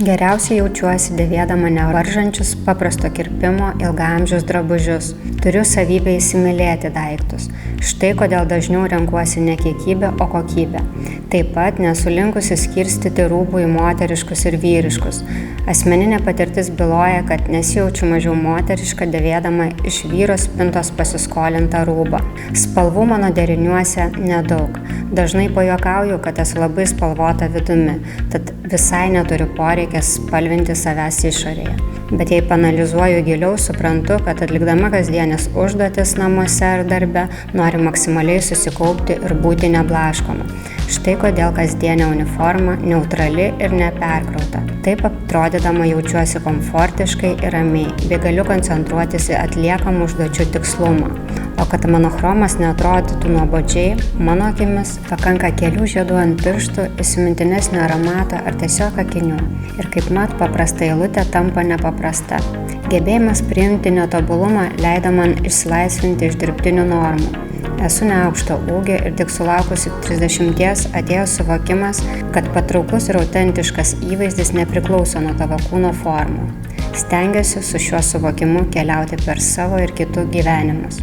Geriausiai jaučiuosi dėvėdama nevaržančius paprasto kirpimo ilgaamžius drabužius. Turiu savybę įsimylėti daiktus. Štai kodėl dažniau renkuosi ne kiekybę, o kokybę. Taip pat nesu linkusi skirstyti rūbų į moteriškus ir vyriškus. Asmeninė patirtis byloja, kad nesijaučiu mažiau moteriška dėvėdama iš vyro spintos pasiskolintą rūbą. Spalvų mano deriniuose nedaug. Dažnai pajuokauju, kad esu labai spalvota vidumi, tad visai neturiu poreikės spalvinti savęs išorėje. Bet jei panalizuoju giliau, suprantu, kad atlikdama kasdienės užduotis namuose ar darbe, nori maksimaliai susikaupti ir būti neblaškoma. Štai kodėl kasdienė uniforma neutrali ir neperkrauta. Taip atrodydama jaučiuosi komfortiškai ir ramiai, bei galiu koncentruotis į atliekamų užduočių tikslumą. O kad monochromas neatrodytų nuobodžiai, mano akimis pakanka kelių žiedų ant pirštų, įsimintinesnio aromato ar tiesiog akinių. Ir kaip mat, paprasta eilutė tampa nepaprasta. Gebėjimas priimti netobulumą leido man išsilaisvinti iš dirbtinių normų. Esu neaukšto ūgio ir tik sulaukusi 30 atėjo suvokimas, kad patrauklus ir autentiškas įvaizdis nepriklauso nuo tavo kūno formų. Stengiuosi su šiuo suvokimu keliauti per savo ir kitų gyvenimus.